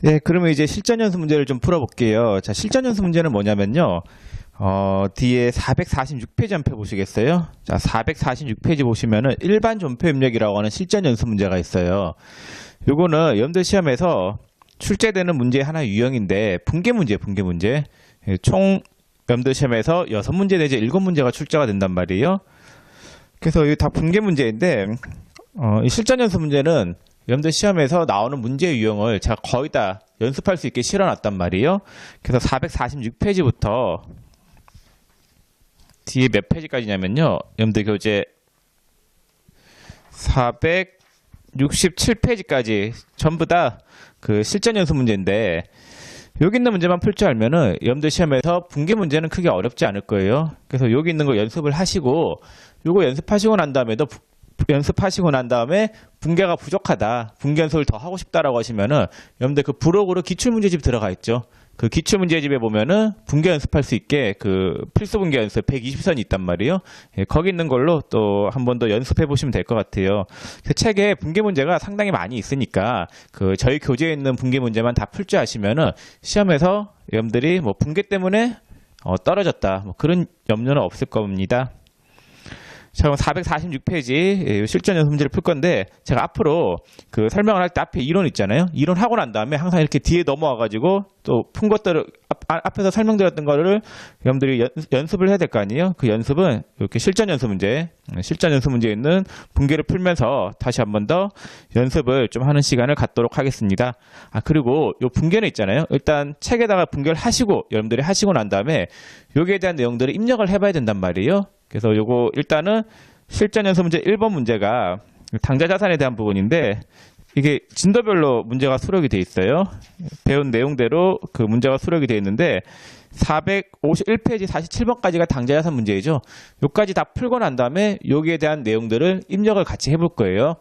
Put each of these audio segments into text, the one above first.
네, 그러면 이제 실전 연수 문제를 좀 풀어볼게요. 자, 실전 연수 문제는 뭐냐면요. 뒤에 446페이지 한번 펴보시겠어요? 자, 446페이지 보시면은 일반 존표 입력이라고 하는 실전 연수 문제가 있어요. 요거는 여러분들 시험에서 출제되는 문제 하나 유형인데, 붕괴 문제. 예, 총 여러분들 시험에서 6문제 내지 7문제가 출제가 된단 말이에요. 그래서 이게 다 붕괴 문제인데, 이 실전 연수 문제는 여러분들 시험에서 나오는 문제 유형을 제가 거의 다 연습할 수 있게 실어놨단 말이에요. 그래서 446페이지부터 뒤에 몇 페이지까지냐면요. 여러분들 교재 467페이지까지 전부 다 그 실전 연수 문제인데, 여기 있는 문제만 풀 줄 알면은 여러분들 시험에서 붕괴 문제는 크게 어렵지 않을 거예요. 그래서 여기 있는 거 연습을 하시고, 요거 연습하시고 난 다음에 붕괴가 부족하다, 붕괴 연습을 더 하고 싶다라고 하시면은 여러분들 그 부록으로 기출문제집 들어가 있죠. 그 기출문제집에 보면은 붕괴 연습할 수 있게 그 필수 붕괴 연습 120선이 있단 말이에요. 예, 거기 있는 걸로 또 한 번 더 연습해 보시면 될 것 같아요. 그 책에 붕괴 문제가 상당히 많이 있으니까 그 저희 교재에 있는 붕괴 문제만 다 풀 줄 아시면은 시험에서 여러분들이 뭐 붕괴 때문에 떨어졌다, 뭐 그런 염려는 없을 겁니다. 자, 그럼 446페이지 실전 연습 문제를 풀 건데, 제가 앞으로 그 설명을 할 때 앞에 이론 있잖아요. 이론 하고 난 다음에 항상 이렇게 뒤에 넘어와가지고 또 푼 것들을 앞에서 설명드렸던 거를 여러분들이 연습을 해야 될 거 아니에요. 그 연습은 이렇게 실전 연습 문제에 있는 붕괴를 풀면서 다시 한 번 더 연습을 좀 하는 시간을 갖도록 하겠습니다. 그리고 요 붕괴는 있잖아요. 일단 책에다가 붕괴를 하시고, 여러분들이 하시고 난 다음에 여기에 대한 내용들을 입력을 해봐야 된단 말이에요. 그래서 요거 일단은 실전 연수 문제 1번 문제가 당좌 자산에 대한 부분인데, 이게 진도별로 문제가 수록이 돼 있어요. 배운 내용대로 그 문제가 수록이 돼 있는데, 451페이지 47번까지가 당좌 자산 문제이죠. 요까지 다 풀고 난 다음에 여기에 대한 내용들을 입력을 같이 해볼 거예요.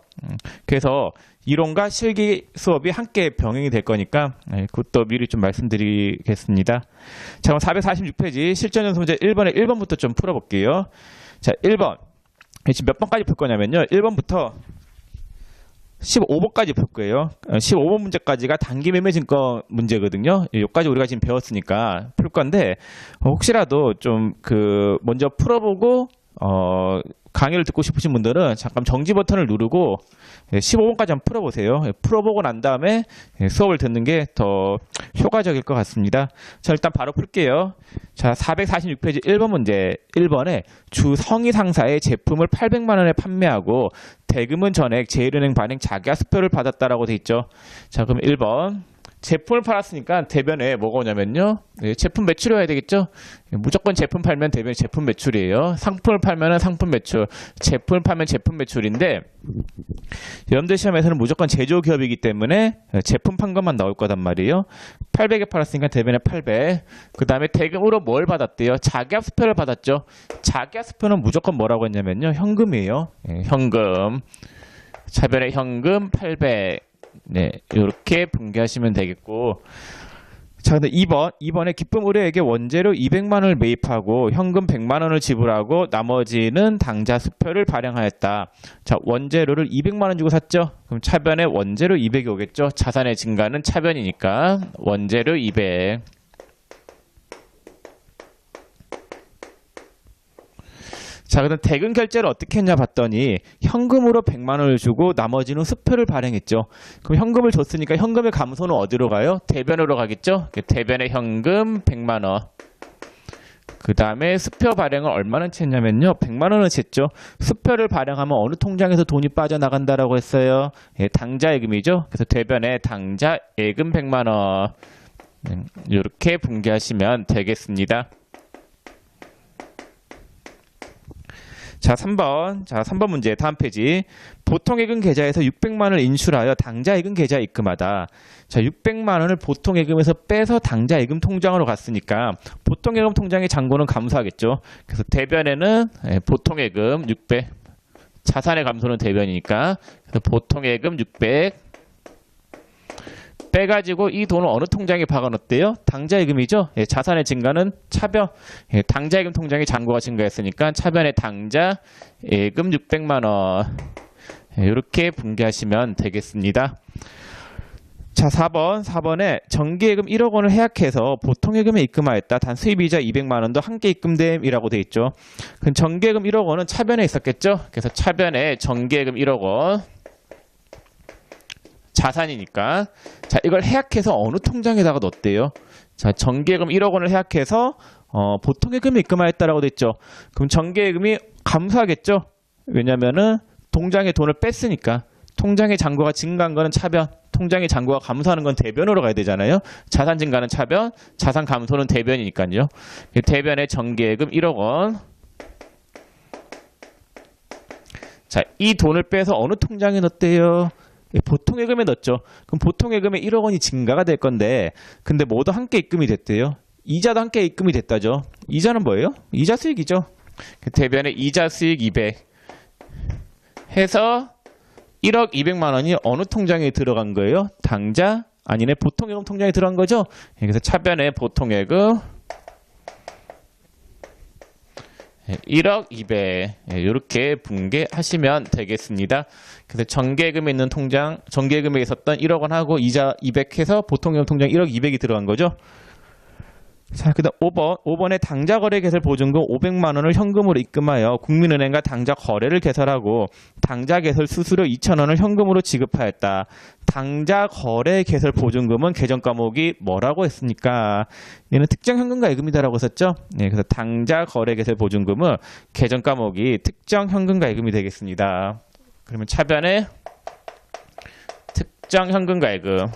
그래서 이론과 실기 수업이 함께 병행이 될 거니까 그것도 미리 좀 말씀드리겠습니다. 자, 그럼 446페이지 실전 연수 문제 1번에 1번부터 좀 풀어볼게요. 자, 1번. 지금 몇 번까지 풀 거냐면요. 1번부터 15번까지 풀 거예요. 15번 문제까지가 단기 매매 증권 문제거든요. 여기까지 우리가 지금 배웠으니까 풀 건데, 혹시라도 좀 먼저 풀어보고 강의를 듣고 싶으신 분들은 잠깐 정지 버튼을 누르고 15번까지 한번 풀어보세요. 풀어보고 난 다음에 수업을 듣는 게 더 효과적일 것 같습니다. 자, 일단 바로 풀게요. 자, 446페이지 1번 문제. 1번에 주 성의 상사의 제품을 800만 원에 판매하고 대금은 전액 제1은행 발행 자기하수표를 받았다라고 돼 있죠. 자, 그럼 1번. 제품을 팔았으니까 대변에 뭐가 오냐면요. 제품 매출이어야 되겠죠. 무조건 제품 팔면 대변이 제품 매출이에요. 상품을 팔면 상품 매출, 제품을 팔면 제품 매출인데, 여러분들 시험에서는 무조건 제조기업이기 때문에 제품 판 것만 나올 거단 말이에요. 800에 팔았으니까 대변에 800. 그 다음에 대금으로 뭘 받았대요? 자기합수표를 받았죠. 자기합수표는 무조건 뭐라고 했냐면요. 현금이에요. 현금. 차변에 현금 800. 네, 이렇게 붕괴하시면 되겠고. 자, 근데 2번에 기쁨 의뢰에게 원재료 200만 원을 매입하고 현금 100만 원을 지불하고 나머지는 당좌 수표를 발행하였다. 자, 원재료를 200만 원 주고 샀죠. 그럼 차변에 원재료 200이 오겠죠. 자산의 증가는 차변이니까 원재료 200. 자, 그럼 대금 결제를 어떻게 했냐 봤더니 현금으로 100만 원을 주고 나머지는 수표를 발행했죠. 그럼 현금을 줬으니까 현금의 감소는 어디로 가요? 대변으로 가겠죠. 대변에 현금 100만 원. 그 다음에 수표 발행을 얼마나 했냐면요. 100만 원을 챘죠. 수표를 발행하면 어느 통장에서 돈이 빠져나간다라고 했어요? 당좌예금이죠. 그래서 대변에 당좌예금 100만 원. 이렇게 붕괴하시면 되겠습니다. 자, 3번 문제 다음 페이지. 보통예금 계좌에서 600만 원을 인출하여 당좌예금 계좌에 입금하다. 자, 600만 원을 보통예금에서 빼서 당좌예금 통장으로 갔으니까 보통예금 통장의 잔고는 감소하겠죠. 그래서 대변에는 보통예금 600, 자산의 감소는 대변이니까, 그래서 보통예금 600 빼가지고 이 돈을 어느 통장에 박아놓대요? 당좌예금이죠. 자산의 증가는 차변, 당좌예금 통장의 잔고가 증가했으니까 차변에 당좌예금 600만 원. 이렇게 붕괴하시면 되겠습니다. 자, 4번에 정기예금 1억 원을 해약해서 보통예금에 입금하였다. 단 수입이자 200만 원도 함께 입금됨이라고 돼 있죠. 그럼 정기예금 1억 원은 차변에 있었겠죠. 그래서 차변에 정기예금 1억 원 자산이니까 자, 이걸 해약해서 어느 통장에다가 넣었대요. 자, 정기예금 1억 원을 해약해서 보통예금에 입금하였다라고 돼 있죠. 그럼 정기예금이 감소하겠죠. 왜냐면은 통장에 돈을 뺐으니까. 통장의 잔고가 증가한 거는 차변, 통장의 잔고가 감소하는 건 대변으로 가야 되잖아요. 자산 증가는 차변, 자산 감소는 대변이니까요. 대변의 정기예금 1억 원. 자, 이 돈을 빼서 어느 통장에 넣었대요? 보통예금에 넣었죠. 그럼 보통예금에 1억 원이 증가가 될 건데, 근데 모두 함께 입금이 됐대요. 이자도 함께 입금이 됐다죠. 이자는 뭐예요? 이자 수익이죠. 대변의 이자 수익 200 해서 1억 200만 원이 어느 통장에 들어간 거예요? 당자 아니네 보통예금 통장에 들어간 거죠? 그래서 차변에 보통예금 1억 200 이렇게 분개하시면 되겠습니다. 그래서 정기예금에 있는 통장, 정기예금에 있었던 1억 원 하고 이자 200 해서 보통예금 통장 1억 200이 들어간 거죠. 자, 그 다음 5번에 당자거래개설 보증금 500만 원을 현금으로 입금하여 국민은행과 당자거래를 개설하고 당자개설 수수료 2,000원을 현금으로 지급하였다. 당자거래개설 보증금은 계정 과목이 뭐라고 했습니까? 얘는 특정 현금과 예금이다라고 했었죠? 네, 그래서 당자거래개설 보증금은 계정 과목이 특정 현금과 예금이 되겠습니다. 그러면 차변에 특정 현금과 예금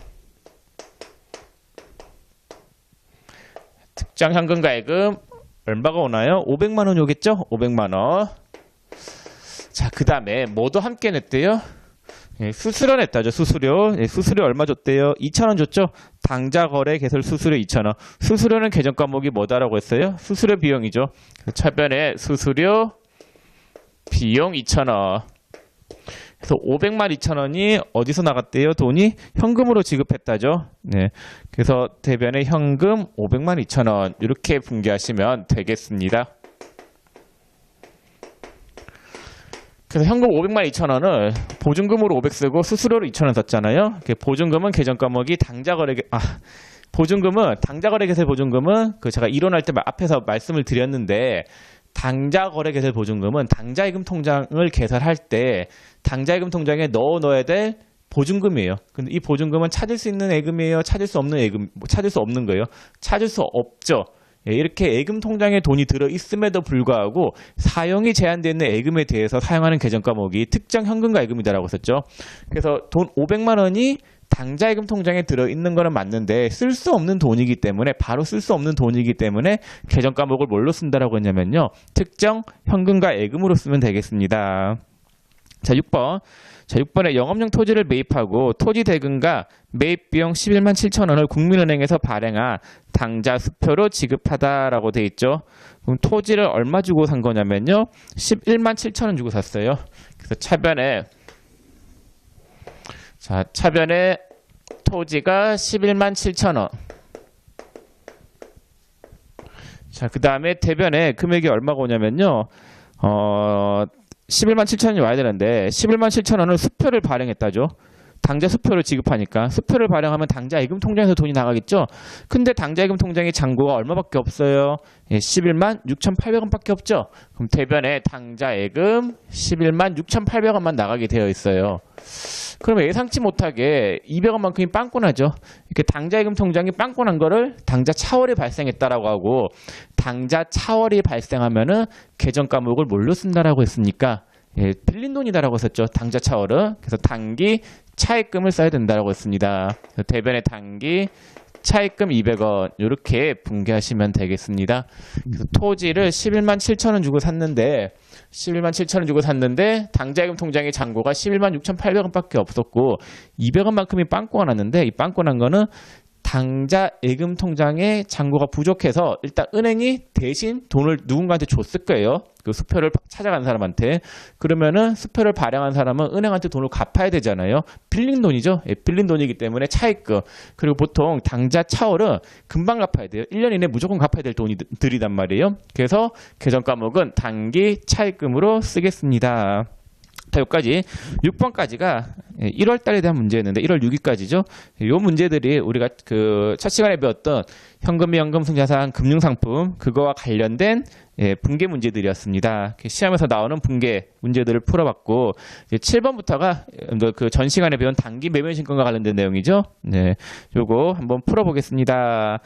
특정 현금과 예금 얼마가 오나요? 500만 원이 오겠죠? 500만 원. 자, 그 다음에 뭐도 함께 냈대요? 예, 수수료 냈다죠. 수수료. 예, 수수료 얼마 줬대요? 2,000원 줬죠? 당자거래 개설 수수료 2,000원. 수수료는 계정 과목이 뭐다라고 했어요? 수수료 비용이죠. 차변에 수수료 비용 2,000원. 그래서 500만 2천원이 어디서 나갔대요? 돈이 현금으로 지급했다죠. 네. 그래서 대변에 현금 500만 2천원 이렇게 분개하시면 되겠습니다. 그래서 현금 500만 2천원을 보증금으로 500 쓰고 수수료로 2천원 썼잖아요. 보증금은 계정 과목이 보증금은 당자거래개설 보증금은 제가 이론할 때 앞에서 말씀을 드렸는데 당자거래개설 보증금은 당자예금 통장을 개설할 때 당자예금 통장에 넣어야 될 보증금이에요. 근데 이 보증금은 찾을 수 있는 예금이에요? 찾을 수 없는 예금? 찾을 수 없는 거예요? 찾을 수 없죠. 이렇게 예금 통장에 돈이 들어 있음에도 불구하고 사용이 제한되는 예금에 대해서 사용하는 계정 과목이 특정 현금과 예금이다라고 썼죠. 그래서 돈 500만 원이 당자예금 통장에 들어있는 거는 맞는데 쓸 수 없는 돈이기 때문에 바로 쓸 수 없는 돈이기 때문에 계정 과목을 뭘로 쓴다라고 했냐면요. 특정 현금과 예금으로 쓰면 되겠습니다. 자, 6번. 자, 6번에 영업용 토지를 매입하고 토지 대금과 매입 비용 11만 7천 원을 국민은행에서 발행한 당자 수표로 지급하다라고 돼 있죠. 그럼 토지를 얼마 주고 산 거냐면요. 11만 7천 원 주고 샀어요. 그래서 차변에 토지가 11만 7천 원. 자, 그 다음에 대변에 금액이 얼마가 오냐면요. 11만 7천 원이 와야 되는데 11만 7천 원을 수표를 발행했다죠. 당자 수표를 지급하니까 수표를 발행하면 당자 예금 통장에서 돈이 나가겠죠. 근데 당자 예금 통장의 잔고가 얼마밖에 없어요? 11만 6,800원밖에 없죠. 그럼 대변에 당자 예금 11만 6,800원만 나가게 되어 있어요. 그러면 예상치 못하게 200원만큼이 빵꾸나죠. 이렇게 당자 예금 통장이 빵꾸난 거를 당자 차월이 발생했다라고 하고 당자 차월이 발생하면은 계정 과목을 뭘로 쓴다라고 했습니까? 빌린 돈이다라고 했었죠. 당자 차월은. 그래서 단기 차입금을 써야 된다라고 했습니다. 대변에 단기 차입금 200원 이렇게 분개하시면 되겠습니다. 그래서 토지를 11만 7천 원 주고 샀는데 11만 7천 원 주고 샀는데 당자예금 통장의 잔고가 11만 6,800원밖에 없었고 200원만큼이 빵꾸가 났는데 이 빵꾸 난 거는 당자 예금 통장의 잔고가 부족해서 일단 은행이 대신 돈을 누군가한테 줬을 거예요. 그 수표를 찾아간 사람한테. 그러면은 수표를 발행한 사람은 은행한테 돈을 갚아야 되잖아요. 빌린 돈이죠. 빌린 돈이기 때문에 차입금. 그리고 보통 당자 차월은 금방 갚아야 돼요. 1년 이내 무조건 갚아야 될 돈이란 말이에요. 그래서 계정 과목은 단기 차입금으로 쓰겠습니다. 자, 여기까지 6번까지가 1월 달에 대한 문제였는데 1월 6일까지죠. 요 문제들이 우리가 그 첫 시간에 배웠던 현금이 현금승자산 금융상품 그거와 관련된 분계 문제들이었습니다. 시험에서 나오는 분계 문제들을 풀어봤고 이제 7번부터가 그 전 시간에 배운 단기 매매신권과 관련된 내용이죠. 네, 요거 한번 풀어보겠습니다.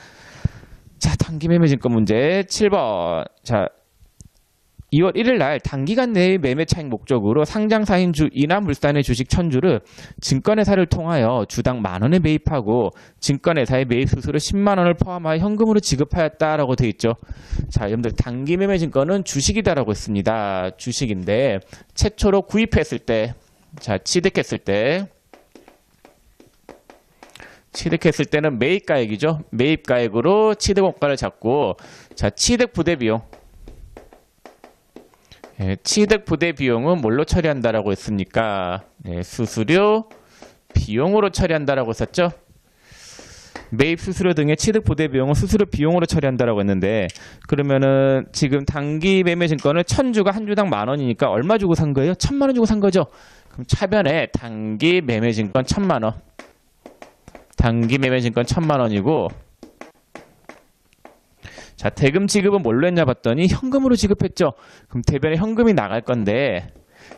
자, 단기 매매신권 문제 7번. 자, 2월 1일 날 단기간 내의 매매 차익 목적으로 상장사인 주 이남물산의 주식 1000주를 증권회사를 통하여 주당 10,000원에 매입하고 증권회사의 매입 수수료 10만 원을 포함하여 현금으로 지급하였다라고 되어 있죠. 자, 여러분들 단기 매매 증권은 주식이다라고 했습니다. 주식인데 최초로 구입했을 때, 자, 취득했을 때는 매입가액이죠. 매입가액으로 취득원가를 잡고, 자, 취득 부대 비용. 취득 부대 비용은 뭘로 처리한다라고 했습니까? 수수료 비용으로 처리한다라고 했었죠. 매입 수수료 등의 취득 부대 비용은 수수료 비용으로 처리한다라고 했는데, 그러면은 지금 단기 매매 증권을 1000주가 한 주당 10,000원이니까 얼마 주고 산 거예요? 1000만 원 주고 산 거죠. 그럼 차변에 단기 매매 증권 1000만 원. 단기 매매 증권 1000만 원이고, 자, 대금 지급은 뭘로 했냐 봤더니 현금으로 지급했죠. 그럼 대변에 현금이 나갈 건데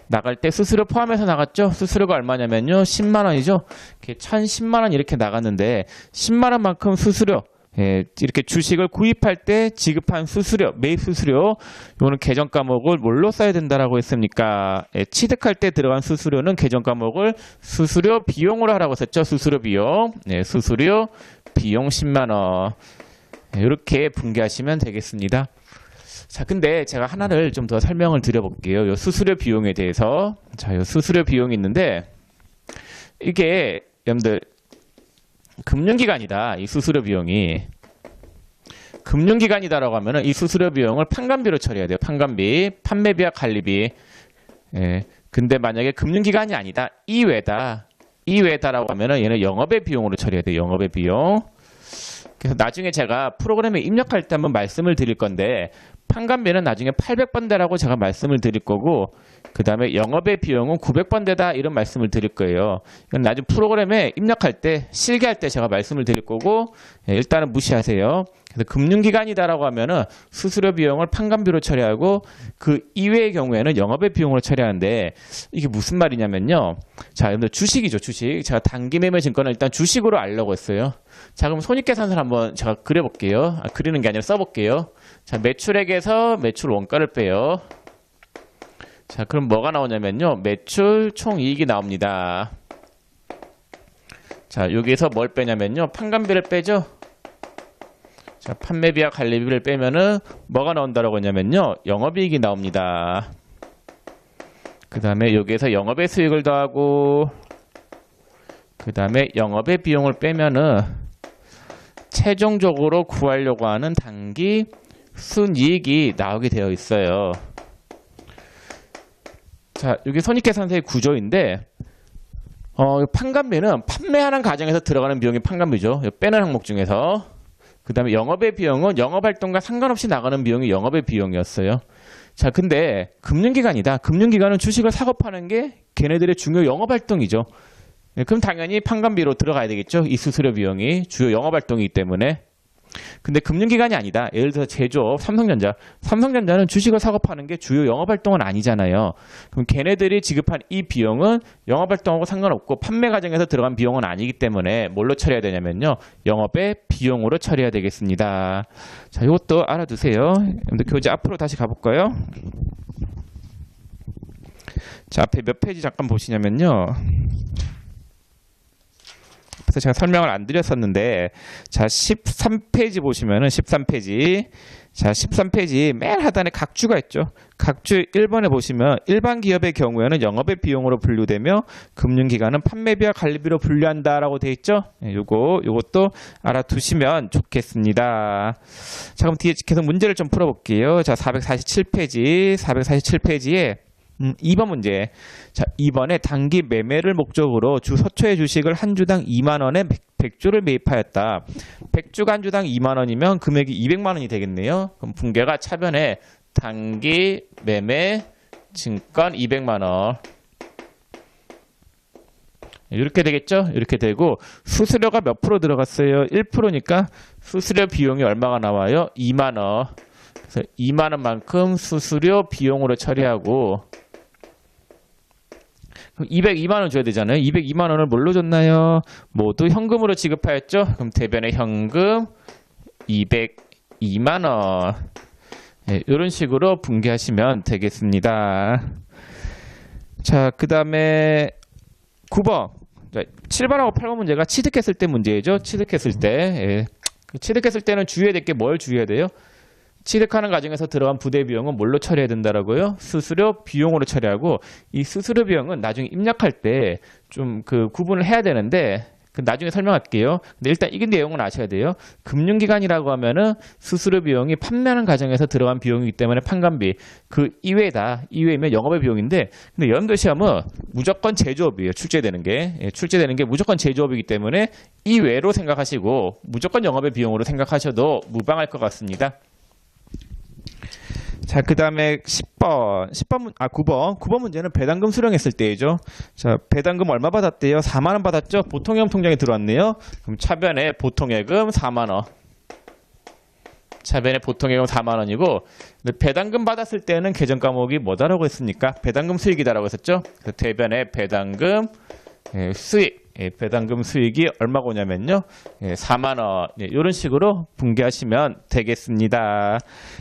나갈 때 수수료 포함해서 나갔죠. 수수료가 얼마냐면요. 10만 원이죠. 이렇게 1010만 원 이렇게 나갔는데 10만 원만큼 수수료, 이렇게 주식을 구입할 때 지급한 수수료, 매입 수수료, 이거는 계정 과목을 뭘로 써야 된다라고 했습니까? 취득할 때 들어간 수수료는 계정 과목을 수수료 비용으로 하라고 했었죠. 수수료 비용. 수수료 비용 10만 원. 이렇게 분개하시면 되겠습니다. 자, 근데 제가 하나를 좀 더 설명을 드려볼게요. 요 수수료 비용에 대해서. 자, 요 수수료 비용이 있는데, 이게, 여러분들, 금융기관이다. 이 수수료 비용이. 금융기관이다라고 하면은 이 수수료 비용을 판관비로 처리해야 돼요. 판관비, 판매비와 관리비. 근데 만약에 금융기관이 아니다. 이외다라고 하면은 얘는 영업의 비용으로 처리해야 돼요. 영업의 비용. 그래서 나중에 제가 프로그램에 입력할 때 한번 말씀을 드릴 건데 판관비는 나중에 800번대라고 제가 말씀을 드릴 거고 그 다음에 영업의 비용은 900번대다 이런 말씀을 드릴 거예요. 이건 나중에 프로그램에 입력할 때 실기할 때 제가 말씀을 드릴 거고 일단은 무시하세요. 그래서 금융기관이다라고 하면은 수수료 비용을 판관비로 처리하고 그 이외의 경우에는 영업의 비용으로 처리하는데 이게 무슨 말이냐면요. 자, 여러분들 주식이죠, 주식. 제가 단기 매매 증권을 일단 주식으로 알려고 했어요. 자, 그럼 손익계산서를 한번 제가 그려볼게요. 그리는 게 아니라 써볼게요. 자, 매출액에서 매출 원가를 빼요. 자, 그럼 뭐가 나오냐면요. 매출 총이익이 나옵니다. 자, 여기에서 뭘 빼냐면요. 판관비를 빼죠. 자, 판매비와 관리비를 빼면은 뭐가 나온다라고 했냐면요. 영업이익이 나옵니다. 그 다음에 여기에서 영업의 수익을 더하고 그 다음에 영업의 비용을 빼면은 최종적으로 구하려고 하는 단기 순이익이 나오게 되어 있어요. 자, 여기 손익계산서의 구조인데 판관비는 판매하는 과정에서 들어가는 비용이 판관비죠. 빼는 항목 중에서. 그 다음에 영업의 비용은 영업활동과 상관없이 나가는 비용이 영업의 비용이었어요. 자, 근데 금융기관이다. 금융기관은 주식을 사고 파는 게 걔네들의 중요 영업활동이죠. 그럼 당연히 판관비로 들어가야 되겠죠. 이 수수료 비용이 주요 영업활동이기 때문에. 근데 금융기관이 아니다. 예를 들어서 제조업, 삼성전자는 주식을 사고 파는 게 주요 영업활동은 아니잖아요. 그럼 걔네들이 지급한 이 비용은 영업활동하고 상관없고 판매 과정에서 들어간 비용은 아니기 때문에 뭘로 처리해야 되냐면요. 영업의 비용으로 처리해야 되겠습니다. 자, 이것도 알아두세요. 교재 앞으로 다시 가볼까요? 자, 앞에 몇 페이지 잠깐 보시냐면요. 그래서 제가 설명을 안 드렸었는데, 자, 13페이지 보시면은 13페이지. 자, 13페이지 맨 하단에 각주가 있죠. 각주 1번에 보시면 일반 기업의 경우에는 영업의 비용으로 분류되며 금융기관은 판매비와 관리비로 분류한다라고 되어 있죠. 요것도 알아두시면 좋겠습니다. 자, 그럼 뒤에 계속 문제를 좀 풀어볼게요. 자, 447페이지에 2번 문제. 자, 2번에 단기 매매를 목적으로 주 서초의 주식을 한 주당 2만 원에 100주를 매입하였다. 100주가 한 주당 2만 원이면 금액이 200만 원이 되겠네요. 그럼 분계가 차변에 단기 매매 증권 200만 원. 이렇게 되겠죠? 이렇게 되고 수수료가 몇 프로 들어갔어요? 1%니까 수수료 비용이 얼마가 나와요? 2만 원. 그래서 2만 원만큼 수수료 비용으로 처리하고 202만 원 줘야 되잖아요. 202만 원을 뭘로 줬나요? 모두 현금으로 지급하였죠? 그럼 대변에 현금 202만 원. 네, 이런 식으로 분개하시면 되겠습니다. 자, 그 다음에 9번. 7번하고 8번 문제가 취득했을 때 문제죠. 취득했을 때. 예. 취득했을 때는 주의해야 될 게 뭘 주의해야 돼요? 취득하는 과정에서 들어간 부대 비용은 뭘로 처리해야 된다라고요? 수수료 비용으로 처리하고 이 수수료 비용은 나중에 입력할 때 좀 그 구분을 해야 되는데 나중에 설명할게요. 근데 일단 이 내용은 아셔야 돼요. 금융기관이라고 하면은 수수료 비용이 판매하는 과정에서 들어간 비용이기 때문에 판관비 그 이외다. 이외면 영업의 비용인데 근데 여러분들 시험은 무조건 제조업이에요. 출제되는 게. 예, 출제되는 게 무조건 제조업이기 때문에 이외로 생각하시고 무조건 영업의 비용으로 생각하셔도 무방할 것 같습니다. 자, 그 다음에 9번 문제는 배당금 수령했을 때이죠. 자, 배당금 얼마 받았대요? 4만원 받았죠? 보통예금 통장에 들어왔네요. 그럼 차변에 보통예금 4만원. 차변에 보통예금 4만원이고, 배당금 받았을 때는 계정 과목이 뭐다라고 했습니까? 배당금 수익이다라고 했었죠? 그래서 대변에 배당금 수익. 배당금 수익이 얼마가 오냐면요. 4만원. 이런 식으로 분개하시면 되겠습니다.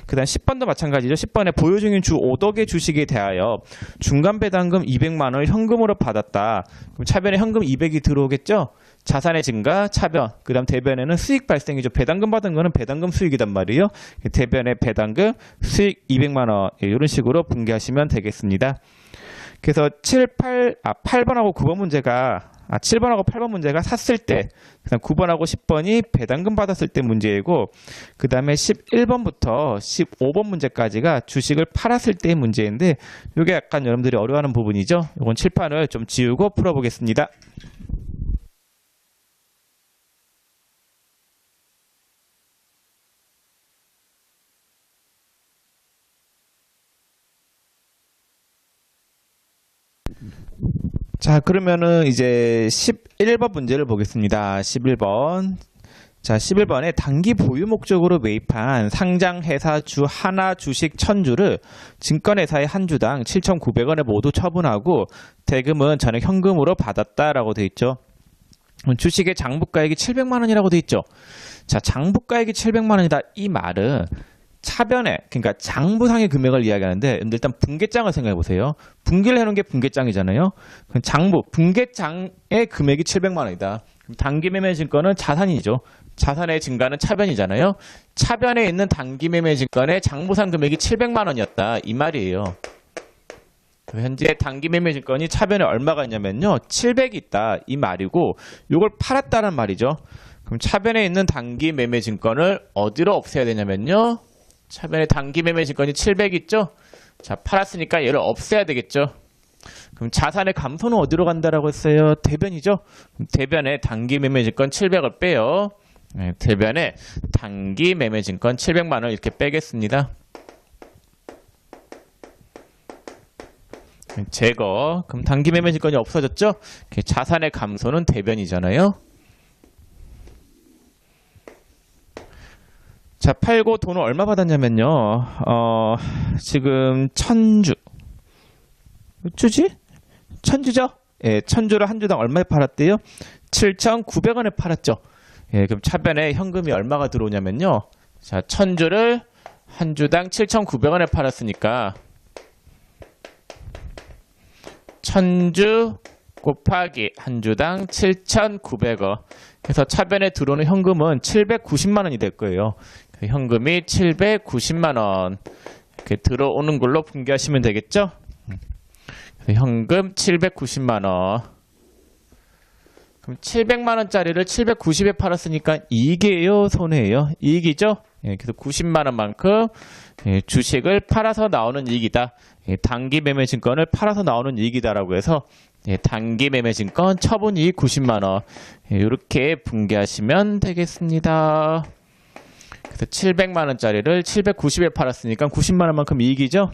그 다음 10번도 마찬가지죠. 10번에 보유 중인 주 5덕의 주식에 대하여 중간 배당금 200만원을 현금으로 받았다. 그럼 차변에 현금 200이 들어오겠죠? 자산의 증가, 차변. 그 다음 대변에는 수익 발생이죠. 배당금 받은 거는 배당금 수익이단 말이에요. 대변에 배당금 수익 200만원. 이런 식으로 분개하시면 되겠습니다. 그래서 8번하고 9번 문제가 7번하고 8번 문제가 샀을 때, 그다음 9번하고 10번이 배당금 받았을 때 문제이고, 그 다음에 11번부터 15번 문제까지가 주식을 팔았을 때의 문제인데, 이게 약간 여러분들이 어려워하는 부분이죠. 이건 칠판을 좀 지우고 풀어보겠습니다. 자, 그러면은 이제 11번 문제를 보겠습니다. 11번. 자, 11번에 단기 보유 목적으로 매입한 상장회사 주 하나 주식 1000주를 증권회사의 한 주당 7,900원에 모두 처분하고 대금은 전액 현금으로 받았다라고 돼 있죠. 주식의 장부가액이 700만 원이라고 돼 있죠. 자, 장부가액이 700만 원이다. 이 말은 차변에, 그러니까 장부상의 금액을 이야기하는데 일단 분계장을 생각해 보세요. 분기를 해놓은 게 분계장이잖아요. 장부, 분계장의 금액이 700만 원이다. 단기 매매 증권은 자산이죠. 자산의 증가는 차변이잖아요. 차변에 있는 단기 매매 증권의 장부상 금액이 700만 원이었다. 이 말이에요. 현재 단기 매매 증권이 차변에 얼마가 있냐면요. 700이 있다. 이 말이고 이걸 팔았다는 말이죠. 그럼 차변에 있는 단기 매매 증권을 어디로 없애야 되냐면요. 차변에 단기 매매 증권이 700 있죠? 자, 팔았으니까 얘를 없애야 되겠죠? 그럼 자산의 감소는 어디로 간다라고 했어요? 대변이죠? 그럼 대변에 단기 매매 증권 700을 빼요. 네, 대변에 단기 매매 증권 700만 원 이렇게 빼겠습니다. 제거. 그럼 단기 매매 증권이 없어졌죠? 자산의 감소는 대변이잖아요. 자, 팔고 돈을 얼마 받았냐면요. 지금 1000주. 몇 주지? 1000주죠? 예, 1000주를 한 주당 얼마에 팔았대요? 7,900원에 팔았죠. 예, 그럼 차변에 현금이 얼마가 들어오냐면요. 자, 1000주를 한 주당 7,900원에 팔았으니까 1000주 곱하기 한 주당 7,900원. 그래서 차변에 들어오는 현금은 790만 원이 될 거예요. 현금이 790만 원 이렇게 들어오는 걸로 분개하시면 되겠죠? 현금 790만 원. 그럼 700만 원짜리를 790에 팔았으니까 이익이에요, 손해예요? 이익이죠? 예, 그래서 90만 원만큼 주식을 팔아서 나오는 이익이다. 단기 매매 증권을 팔아서 나오는 이익이다라고 해서 단기 매매 증권 처분 이익 90만 원 이렇게 분개하시면 되겠습니다. 그래서 700만 원짜리를 790에 팔았으니까 90만 원만큼 이익이죠.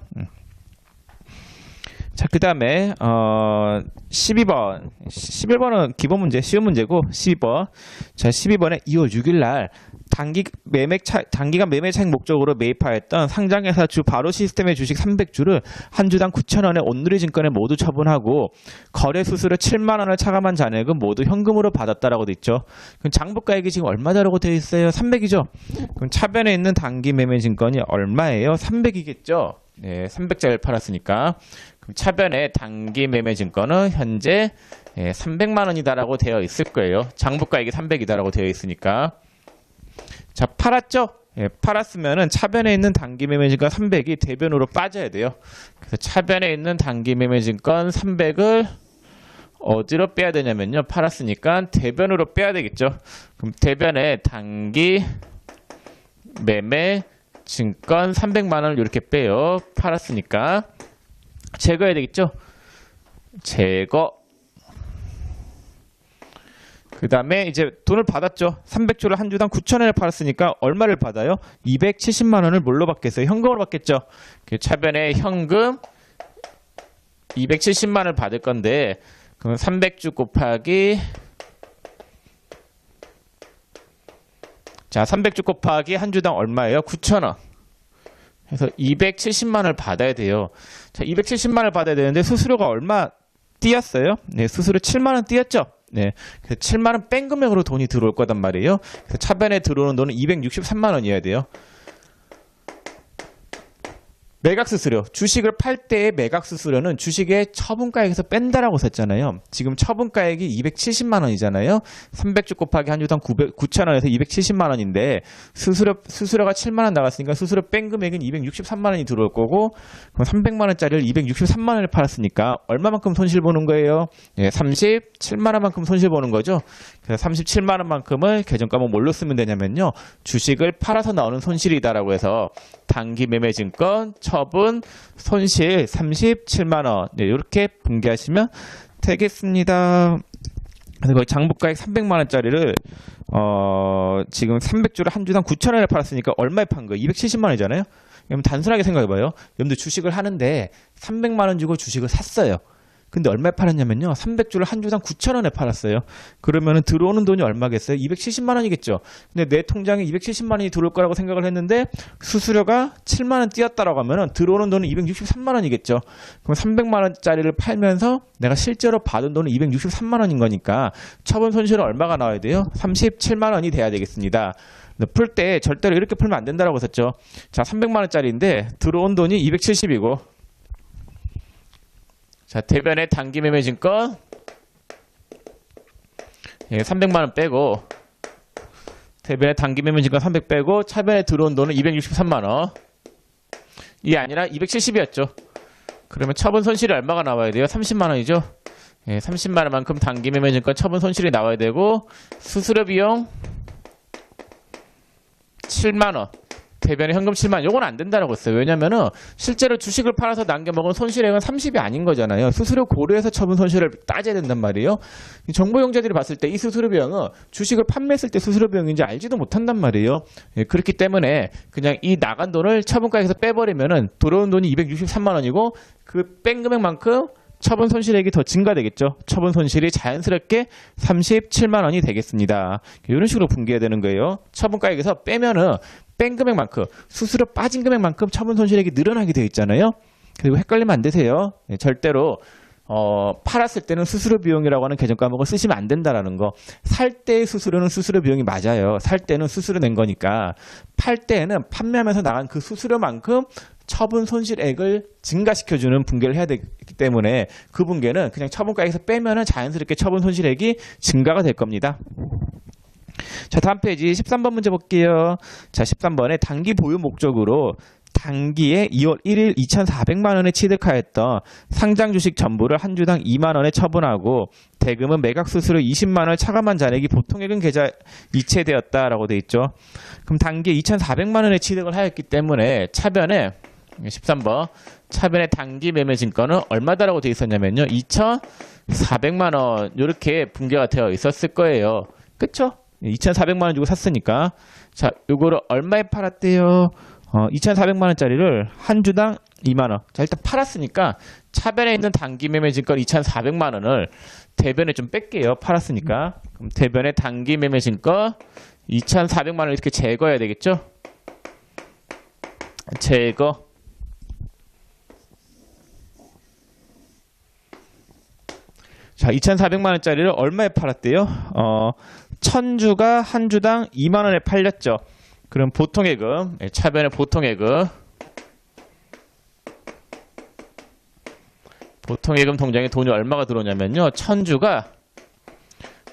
자, 그 다음에 12번. 11번은 기본 문제, 쉬운 문제고 12번. 자, 12번에 2월 6일 날 단기간 매매 차익 목적으로 매입하였던 상장회사 주 바로 시스템의 주식 300주를 한 주당 9,000원에 온누리증권에 모두 처분하고 거래 수수료 7만 원을 차감한 잔액은 모두 현금으로 받았다라고 돼 있죠. 그럼 장부가액이 지금 얼마다라고 되어 있어요? 300이죠. 그럼 차변에 있는 단기 매매 증권이 얼마예요? 300이겠죠. 네, 300짜리를 팔았으니까. 그럼 차변에 단기 매매 증권은 현재 300만 원이다라고 되어 있을 거예요. 장부가액이 300이다라고 되어 있으니까. 자, 팔았죠? 예, 팔았으면은 차변에 있는 단기 매매 증권 300이 대변으로 빠져야 돼요. 그래서 차변에 있는 단기 매매 증권 300을 어디로 빼야 되냐면요. 팔았으니까 대변으로 빼야 되겠죠. 그럼 대변에 단기 매매 증권 300만 원을 이렇게 빼요. 팔았으니까 제거해야 되겠죠. 제거. 그 다음에 이제 돈을 받았죠. 300주를 한 주당 9,000원을 팔았으니까 얼마를 받아요? 270만 원을 뭘로 받겠어요? 현금으로 받겠죠. 그 차변에 현금 270만 원을 받을 건데 그러면 300주 곱하기 300주 곱하기 한 주당 얼마예요? 9,000원. 그래서 270만 원을 받아야 돼요. 자, 270만 원을 받아야 되는데 수수료가 얼마 띄었어요? 네, 수수료 7만 원 띄었죠. 네, 그래서 7만 원 뺀 금액으로 돈이 들어올 거단 말이에요. 그래서 차변에 들어오는 돈은 263만 원이어야 돼요. 매각 수수료, 주식을 팔 때의 매각 수수료는 주식의 처분가액에서 뺀다라고 썼잖아요. 지금 처분가액이 270만 원이잖아요. 300주 곱하기 한 주당 9,000원에서 270만 원인데 수수료가 7만 원 나갔으니까 수수료 뺀 금액은 263만 원이 들어올 거고 그럼 300만 원짜리를 263만 원을 팔았으니까 얼마만큼 손실 보는 거예요? 예, 37만 원만큼 손실 보는 거죠. 그래서 37만 원만큼을 계정과목 뭘로 쓰면 되냐면요. 주식을 팔아서 나오는 손실이다라고 해서 단기 매매 증권 처분 손실 37만 원. 네, 이렇게 분개하시면 되겠습니다. 그리고 장부가액 300만 원짜리를 지금 300주를 한 주당 9,000원에 팔았으니까 얼마에 판 거예요? 270만 원이잖아요. 그럼 단순하게 생각해봐요. 여러분들 주식을 하는데 300만 원 주고 주식을 샀어요. 근데 얼마에 팔았냐면요. 300주를 한 주당 9,000원에 팔았어요. 그러면은 들어오는 돈이 얼마겠어요? 270만 원이겠죠. 근데 내 통장에 270만 원이 들어올 거라고 생각을 했는데 수수료가 7만 원 띄었다라고 하면은 들어오는 돈은 263만 원이겠죠. 그럼 300만 원짜리를 팔면서 내가 실제로 받은 돈은 263만 원인 거니까 처분 손실은 얼마가 나와야 돼요? 37만 원이 돼야 되겠습니다. 풀 때 절대로 이렇게 풀면 안 된다라고 썼죠. 자, 300만 원짜리인데 들어온 돈이 270이고 자, 대변의 단기 매매 증권 300만 원 빼고 대변의 단기 매매 증권 300 빼고 차변에 들어온 돈은 263만 원. 이게 아니라 270이었죠. 그러면 처분 손실이 얼마가 나와야 돼요? 30만 원이죠. 30만 원만큼 단기 매매 증권 처분 손실이 나와야 되고 수수료 비용 7만 원. 대변에 현금 7만 원. 요건 안 된다라고 했어요. 왜냐면은 실제로 주식을 팔아서 남겨먹은 손실액은 30이 아닌 거잖아요. 수수료 고려해서 처분 손실을 따져야 된단 말이에요. 정보용자들이 봤을 때 이 수수료 비용은 주식을 판매했을 때 수수료 비용인지 알지도 못한단 말이에요. 그렇기 때문에 그냥 이 나간 돈을 처분가액에서 빼버리면은 들어온 돈이 263만 원이고 그 뺀 금액만큼 처분 손실액이 더 증가되겠죠. 처분 손실이 자연스럽게 37만 원이 되겠습니다. 이런 식으로 분개해야 되는 거예요. 처분가액에서 빼면은 뺀 금액만큼 수수료 빠진 금액만큼 처분 손실액이 늘어나게 되어 있잖아요. 그리고 헷갈리면 안 되세요. 절대로 팔았을 때는 수수료 비용이라고 하는 계정 과목을 쓰시면 안 된다라는 거. 살 때의 수수료는 수수료 비용이 맞아요. 살 때는 수수료 낸 거니까 팔 때에는 판매하면서 나간 그 수수료만큼 처분 손실액을 증가시켜주는 분개를 해야 되기 때문에 그 분개는 그냥 처분가액에서 빼면은 자연스럽게 처분 손실액이 증가가 될 겁니다. 자, 다음 페이지 13번 문제 볼게요. 자, 13번에 단기 보유 목적으로 단기에 2월 1일 2,400만 원에 취득하였던 상장 주식 전부를 한 주당 2만 원에 처분하고 대금은 매각 수수료 20만 원을 차감한 잔액이 보통예금 계좌 이체되었다라고 돼 있죠. 그럼 단기에 2,400만 원에 취득을 하였기 때문에 차변에 13번 차변에 단기 매매 증권은 얼마다라고 돼 있었냐면요. 2,400만 원 이렇게 분개가 되어 있었을 거예요. 그쵸? 2,400만 원 주고 샀으니까 자, 요거를 얼마에 팔았대요? 2,400만 원짜리를 한 주당 2만 원. 자, 일단 팔았으니까 차변에 있는 단기 매매 증권 2,400만 원을 대변에 좀 뺄게요. 팔았으니까. 그럼 대변에 단기 매매 증권 2,400만 원 이렇게 제거해야 되겠죠? 제거. 자, 2,400만 원짜리를 얼마에 팔았대요? 1,000주가 한 주당 2만 원에 팔렸죠. 그럼 보통예금, 차변의 보통예금. 보통예금 통장에 돈이 얼마가 들어오냐면요. 1,000주가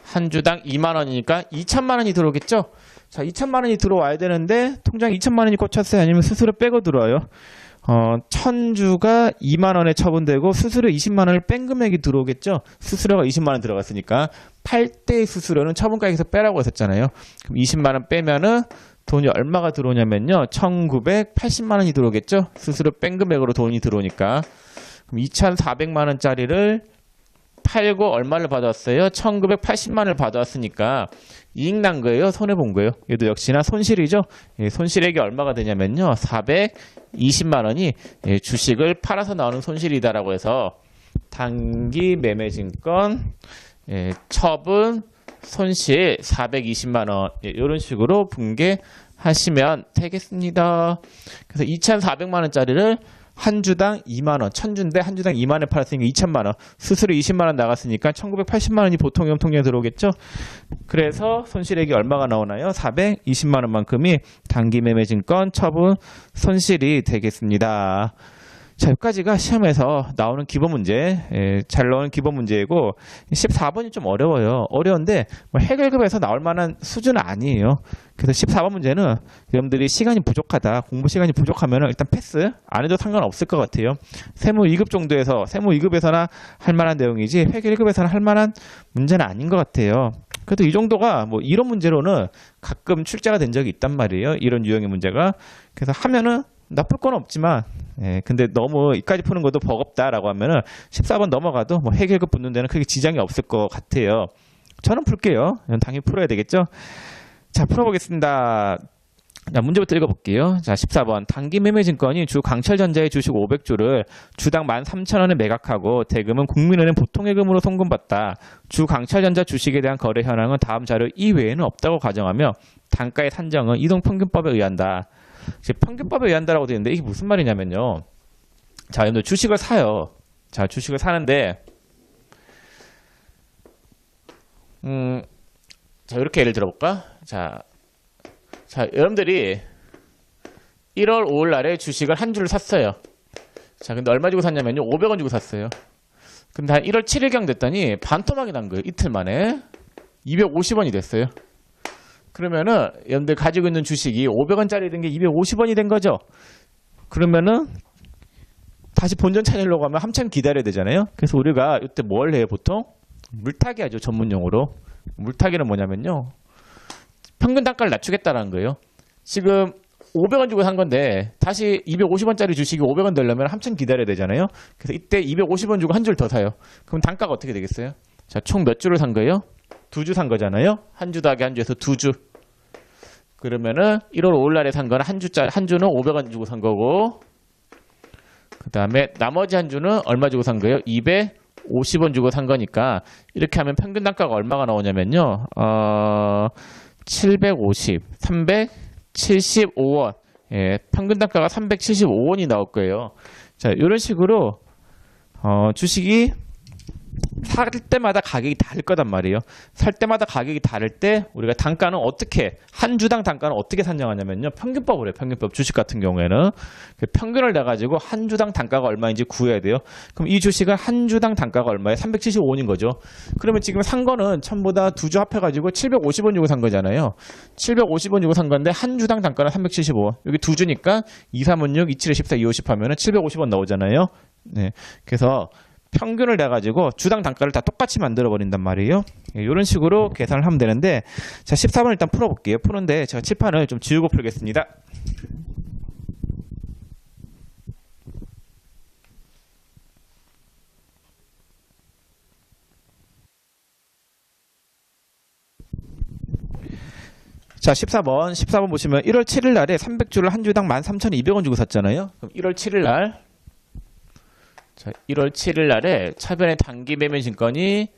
한 주당 2만 원이니까 2천만 원이 들어오겠죠? 자, 2천만 원이 들어와야 되는데 통장에 2천만 원이 꽂혔어요? 아니면 수수료 빼고 들어와요? 1,000주가 2만 원에 처분되고 수수료 20만 원을 뺀 금액이 들어오겠죠? 수수료가 20만 원 들어갔으니까 팔 때 수수료는 처분가액에서 빼라고 했었잖아요. 그럼 20만 원 빼면은 돈이 얼마가 들어오냐면요. 1,980만 원이 들어오겠죠? 수수료 뺀 금액으로 돈이 들어오니까. 그럼 2,400만 원짜리를 팔고 얼마를 받았어요? 1,980만 원을 받아왔으니까 이익 난 거예요? 손해 본 거예요? 얘도 역시나 손실이죠? 예, 손실액이 얼마가 되냐면요. 420만 원이 주식을 팔아서 나오는 손실이다라고 해서 단기 매매증권 처분 손실 420만 원 이런 식으로 분개하시면 되겠습니다. 그래서 2,400만 원짜리를 한 주당 2만 원, 1,000주인데 한 주당 2만 원에 팔았으니까 2천만 원, 수수료 20만 원 나갔으니까 1,980만 원이 보통예금 통장에 들어오겠죠? 그래서 손실액이 얼마가 나오나요? 420만 원만큼이 단기 매매증권 처분 손실이 되겠습니다. 자, 여기까지가 시험에서 나오는 기본 문제, 잘 나오는 기본 문제이고 14번이 좀 어려워요. 어려운데 뭐 해결급에서 나올 만한 수준은 아니에요. 그래서 14번 문제는 여러분들이 시간이 부족하다, 공부 시간이 부족하면 일단 패스 안 해도 상관없을 것 같아요. 세무 2급 정도에서, 세무 2급에서나 할 만한 내용이지 회계 1급에서는 할 만한 문제는 아닌 것 같아요. 그래도 이 정도가 뭐 이런 문제로는 가끔 출제가 된 적이 있단 말이에요. 이런 유형의 문제가. 그래서 하면은 나쁠 건 없지만 근데 너무 이까지 푸는 것도 버겁다라고 하면은 14번 넘어가도 뭐 해결급 붙는 데는 크게 지장이 없을 것 같아요. 저는 풀게요. 당연히 풀어야 되겠죠. 자, 풀어보겠습니다. 자, 문제부터 읽어볼게요. 자, 14번. 단기 매매증권이 주 강철전자의 주식 500주를 주당 13,000원에 매각하고 대금은 국민은행 보통예금으로 송금받다. 주 강철전자 주식에 대한 거래 현황은 다음 자료 이외에는 없다고 가정하며 단가의 산정은 이동평균법에 의한다. 평균법에 의한다라고 되어 있는데 이게 무슨 말이냐면요. 자, 여러분들 주식을 사요. 자, 주식을 사는데 자, 이렇게 예를 들어볼까? 자, 여러분들이 1월 5일 날에 주식을 한 주를 샀어요. 자, 근데 얼마 주고 샀냐면요. 500원 주고 샀어요. 근데 한 1월 7일경 됐더니 반토막이 난 거예요. 이틀 만에 250원이 됐어요. 그러면은 여러분들 가지고 있는 주식이 500원짜리 된 게 250원이 된 거죠. 그러면은 다시 본전 찾으려고 하면 한참 기다려야 되잖아요. 그래서 우리가 이때 뭘 해요? 보통 물타기 하죠. 전문용어로. 물타기는 뭐냐면요. 평균 단가를 낮추겠다라는 거예요. 지금 500원 주고 산 건데 다시 250원짜리 주식이 500원 되려면 한참 기다려야 되잖아요. 그래서 이때 250원 주고 한 줄 더 사요. 그럼 단가가 어떻게 되겠어요? 자, 총 몇 주를 산 거예요? 2주 산 거잖아요. 한 주 더하기 한 주에서 2주. 그러면은 1월 5일 날에 산 거는 한 주는 500원 주고 산 거고, 그 다음에 나머지 한 주는 얼마 주고 산 거예요? 250원 주고 산 거니까 이렇게 하면 평균 단가가 얼마가 나오냐면요. 750, 375원. 예, 평균 단가가 375원이 나올 거예요. 자, 이런 식으로 주식이 살 때마다 가격이 다를 거단 말이에요. 살 때마다 가격이 다를 때 우리가 단가는 어떻게, 한 주당 단가는 어떻게 산정하냐면요. 평균법으로 해요. 평균법. 주식 같은 경우에는 평균을 내가지고 한 주당 단가가 얼마인지 구해야 돼요. 그럼 이 주식은 한 주당 단가가 얼마예요? 375원인 거죠. 그러면 지금 산 거는 전부 다 두 주 합해가지고 750원 주고 산 거잖아요. 750원 주고 산 건데 한 주당 단가는 375원. 여기 두 주니까 2, 3, 6, 2, 7, 14, 2, 50 하면은 750원 나오잖아요. 네. 그래서 평균을 내가지고 주당 단가를 다 똑같이 만들어 버린단 말이에요. 이런 식으로 계산을 하면 되는데, 자, 14번 일단 풀어볼게요. 푸는데 제가 칠판을 좀 지우고 풀겠습니다. 자, 14번 보시면 1월 7일 날에 300주를 한 주당 13,200원 주고 샀잖아요. 그럼 1월 7일 날 자, 1월 7일 날에 차변의 단기 매매 증권이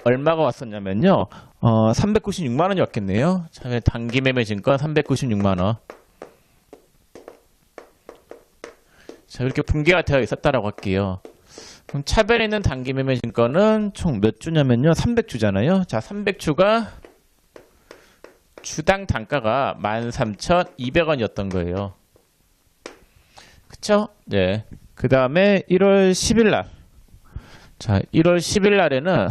얼마가 왔었냐면요. 396만 원이 왔겠네요. 차변의 단기 매매 증권 396만 원. 자, 이렇게 분기가 되어 있었다라고 할게요. 그럼 차변에 있는 단기 매매 증권은 총 몇 주냐면요. 300주잖아요. 자, 300주가 주당 단가가 13,200원이었던 거예요. 그쵸? 네. 그 다음에 1월 10일 날. 자, 1월 10일 날에는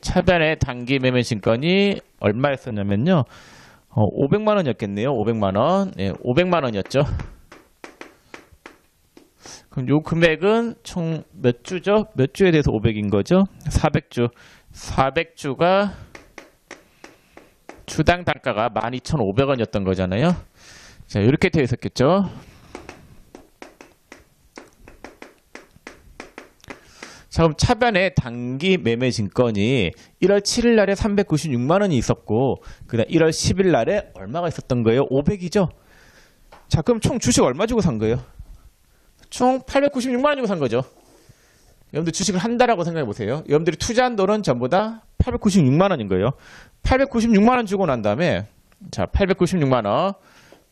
차변의 단기 매매 증권이 얼마였었냐면요. 500만 원이었겠네요. 500만 원. 예, 500만 원이었죠. 그럼 요 금액은 총 몇 주죠? 몇 주에 대해서 500인 거죠? 400주. 400주가 주당 단가가 12,500원이었던 거잖아요. 자, 이렇게 되어 있었겠죠. 자, 그럼 차변의 단기 매매 증권이 1월 7일 날에 396만 원이 있었고, 그 다음 1월 10일 날에 얼마가 있었던 거예요? 500이죠? 자, 그럼 총 주식 얼마 주고 산 거예요? 총 896만 원 주고 산 거죠. 여러분들 주식을 한다라고 생각해 보세요. 여러분들이 투자한 돈은 전부 다 896만 원인 거예요. 896만 원 주고 난 다음에, 자, 896만 원.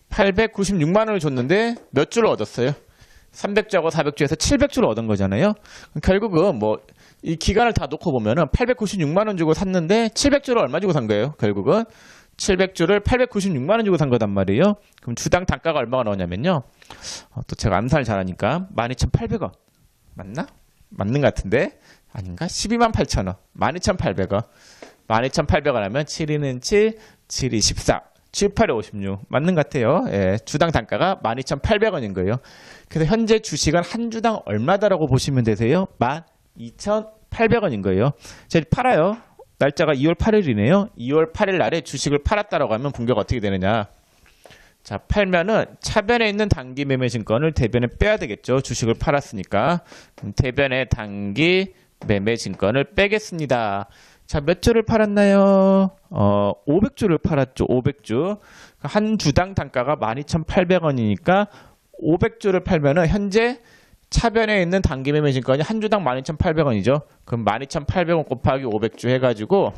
896만 원을 줬는데 몇 주를 얻었어요? 300주하고 400주에서 700주를 얻은 거잖아요. 결국은 뭐 이 기간을 다 놓고 보면은 896만 원 주고 샀는데 700주를 얼마 주고 산 거예요? 결국은 700주를 896만 원 주고 산 거단 말이에요. 그럼 주당 단가가 얼마가 나오냐면요. 또 제가 암산을 잘하니까 12,800원. 맞나? 맞는 것 같은데? 아닌가? 128,000원. 12,800원. 12,800원 하면 7, 7, 7이 14. 7, 8에 56. 맞는 것 같아요. 예, 주당 단가가 12,800원인 거예요. 그래서 현재 주식은 한 주당 얼마다라고 보시면 되세요? 12,800원인 거예요. 제가 팔아요. 날짜가 2월 8일이네요. 2월 8일 날에 주식을 팔았다라고 하면 분배가 어떻게 되느냐. 자, 팔면은 차변에 있는 단기 매매 증권을 대변에 빼야 되겠죠. 주식을 팔았으니까. 그럼 대변의 단기 매매 증권을 빼겠습니다. 자, 몇 주를 팔았나요? 500주를 팔았죠. 500주. 한 주당 단가가 12,800원이니까 500주를 팔면은 현재 차변에 있는 단기 매매 증권이 한 주당 12,800원이죠. 그럼 12,800원 곱하기 500주 해가지고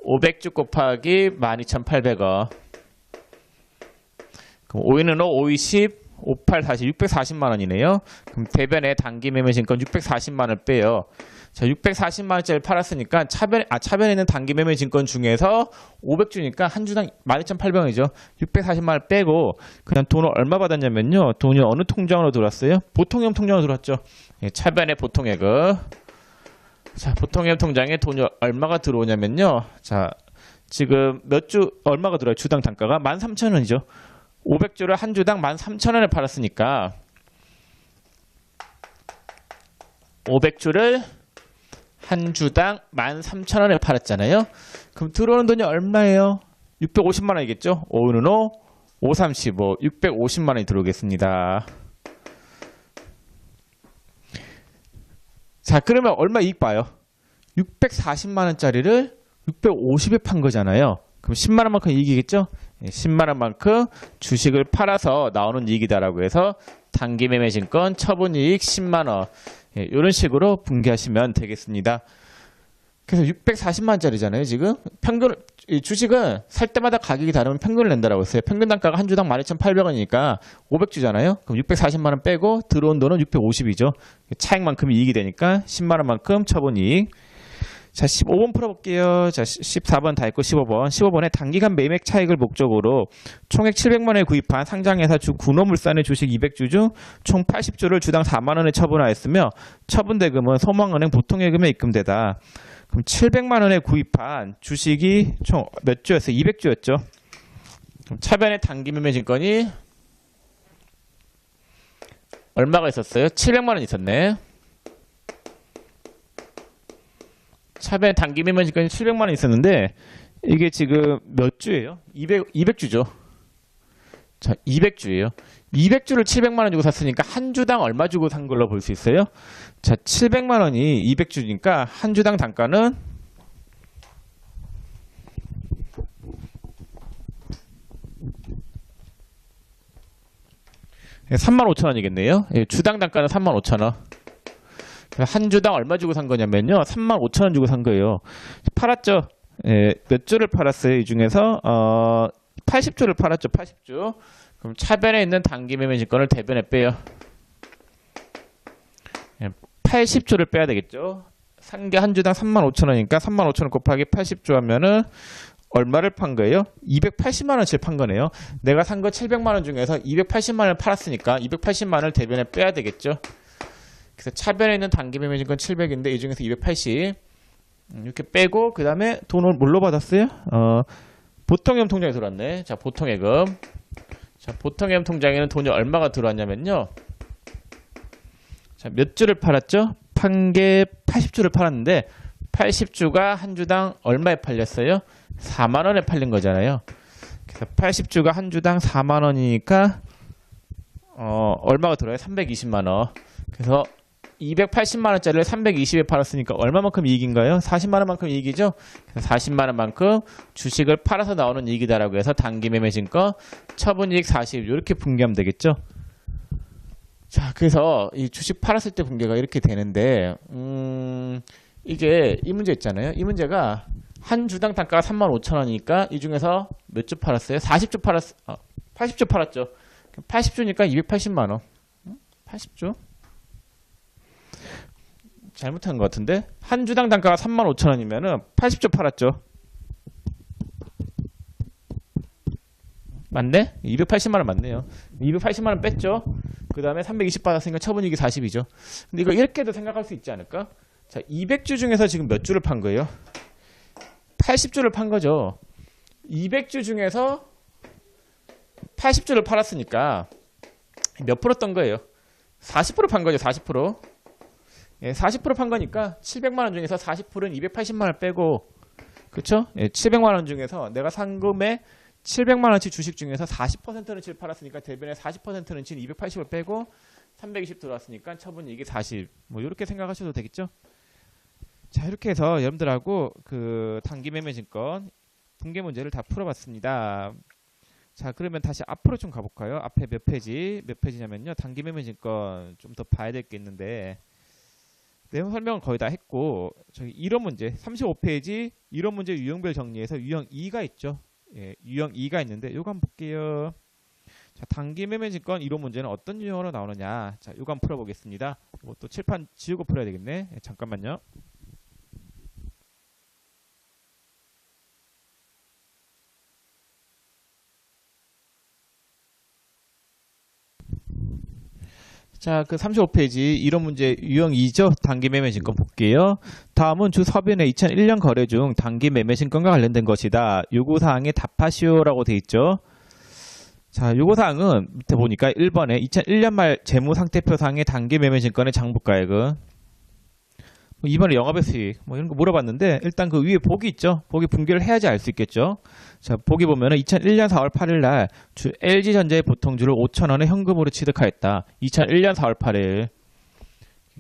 500주 곱하기 12,800원. 그럼 5인은 5, 20, 58, 40, 640만 원이네요. 그럼 대변에 단기 매매 증권 640만 원을 빼요. 자, 640만 원짜리 팔았으니까 차변에 있는 단기 매매 증권 중에서 500주니까 한 주당 12,800원이죠. 640만 원 빼고 그냥 돈을 얼마 받았냐면요. 돈이 어느 통장으로 들어왔어요? 보통형 통장으로 들어왔죠. 예, 차변의 보통액은. 자, 보통형 통장에 돈이 얼마가 들어오냐면요. 자, 지금 얼마가 들어요? 주당 단가가 13,000원이죠. 500주를 한 주당 13,000원에 팔았으니까 500주를 한 주당 13,000원에 팔았잖아요. 그럼 들어오는 돈이 얼마예요? 650만 원이겠죠? 5는 5, 5, 35, 650만 원이 들어오겠습니다. 자, 그러면 얼마 이익 봐요? 640만 원짜리를 650에 판 거잖아요. 그럼 10만 원만큼 이익이겠죠? 10만 원만큼 주식을 팔아서 나오는 이익이다라고 해서 단기 매매 증권 처분이익 10만 원. 이런 식으로 분개하시면 되겠습니다. 그래서 640만 원짜리잖아요. 지금 주식은 살 때마다 가격이 다르면 평균을 낸다라고 했어요. 평균 단가가 한 주당 12,800원이니까 500주잖아요. 그럼 640만 원 빼고 들어온 돈은 650이죠. 차익만큼 이익이 되니까 10만 원만큼 처분이익. 자, 15번 풀어볼게요. 자, 14번 다 했고 15번. 15번에 단기간 매매 차익을 목적으로 총액 700만 원에 구입한 상장회사 주 군호물산의 주식 200주 중 총 80주를 주당 4만 원에 처분하였으며 처분 대금은 소망은행 보통예금에 입금되다. 그럼 700만 원에 구입한 주식이 총 몇 주였어요? 200주였죠. 그럼 차변의 단기 매매 증권이 얼마가 있었어요? 700만 원 있었네. 차변 단기 매매 증권이 700만 원 있었는데 이게 지금 몇 주예요? 200주죠. 자, 200주예요. 200주를 700만 원 주고 샀으니까 한 주당 얼마 주고 산 걸로 볼 수 있어요? 자, 700만 원이 200주니까 한 주당 단가는 35,000원이겠네요. 예, 주당 단가는 35,000원. 한 주당 얼마 주고 산 거냐면요. 35,000원 주고 산 거예요. 팔았죠. 예, 몇 주를 팔았어요? 이 중에서 80주를 팔았죠. 80주. 그럼 차변에 있는 단기 매매 증권을 대변에 빼요. 80주를 빼야 되겠죠. 산 게 한 주당 35,000원이니까 35,000원 곱하기 80주 하면은 얼마를 판 거예요? 280만 원치를 판 거네요. 내가 산 거 700만 원 중에서 280만 원을 팔았으니까 280만 원을 대변에 빼야 되겠죠. 그래서 차변에 있는 단기 매매 증권 700인데 이 중에서 280 이렇게 빼고 그 다음에 돈을 뭘로 받았어요? 보통예금 통장에 들어왔네. 자, 보통예금. 자, 보통예금 통장에는 돈이 얼마가 들어왔냐면요. 자, 몇 주를 팔았죠? 판 게 80주를 팔았는데 80주가 한 주당 얼마에 팔렸어요? 4만 원에 팔린 거잖아요. 그래서 80주가 한 주당 4만 원이니까 얼마가 들어요? 320만 원. 그래서 280만 원짜리를 320에 팔았으니까 얼마만큼 이익인가요? 40만 원만큼 이익이죠? 그래서 40만 원만큼 주식을 팔아서 나오는 이익이다라고 해서 단기 매매 증권 처분이익 40 이렇게 분개하면 되겠죠? 자, 그래서 이 주식 팔았을 때 분개가 이렇게 되는데 이게 이 문제 있잖아요. 이 문제가 한 주당 단가가 35,000원이니까 이 중에서 몇 주 팔았어요? 40주 팔았 80주 팔았죠. 80주니까 280만 원. 80주? 잘못한 것 같은데 한 주당 단가가 35,000원이면은 80주 팔았죠. 맞네? 280만 원 맞네요. 280만 원 뺐죠. 그 다음에 320 받았으니까 처분이익이 40이죠. 근데 이거 이렇게도 생각할 수 있지 않을까? 자, 200주 중에서 지금 몇 주를 판 거예요? 80주를 판 거죠. 200주 중에서 80주를 팔았으니까 몇 프로 떤 거예요? 40%판 거죠. 40%. 예, 40% 판 거니까 700만 원 중에서 40%는 280만 원 빼고, 그쵸? 예, 700만 원 중에서 내가 산 금에 700만 원치 주식 중에서 40%는 칠 팔았으니까 대변에 40%는 칠 280을 빼고 320 들어왔으니까 처분이익이 40. 뭐 이렇게 생각하셔도 되겠죠? 자, 이렇게 해서 여러분들하고 그 단기 매매 증권 분개 문제를 다 풀어봤습니다. 자, 그러면 다시 앞으로 좀 가볼까요? 앞에 몇 페이지냐면요. 단기 매매 증권 좀 더 봐야 될 게 있는데 내용 설명은 거의 다 했고, 저기 이론 문제 35페이지 이론 문제 유형별 정리해서 유형 2가 있죠. 예, 유형 2가 있는데 요거 한번 볼게요. 자, 단기 매매 증권 이론 문제는 어떤 유형으로 나오느냐. 자, 요거 한번 풀어보겠습니다. 이것도 칠판 지우고 풀어야 되겠네. 예, 잠깐만요. 자, 그 35페이지 이론 문제 유형 2죠. 단기 매매 증권 볼게요. 다음은 주 서변의 2001년 거래 중 단기 매매 증권과 관련된 것이다. 요구사항에 답하시오라고 돼 있죠. 자, 요구사항은 밑에 보니까 1번에 2001년 말 재무상태표상의 단기 매매 증권의 장부가액은, 2번에 영업의 수익 뭐 이런 거 물어봤는데 일단 그 위에 보기 있죠. 보기 분개를 해야지 알 수 있겠죠. 자, 보기 보면은 2001년 4월 8일 날 주 LG전자의 보통주를 5,000원에 현금으로 취득하였다. 2001년 4월 8일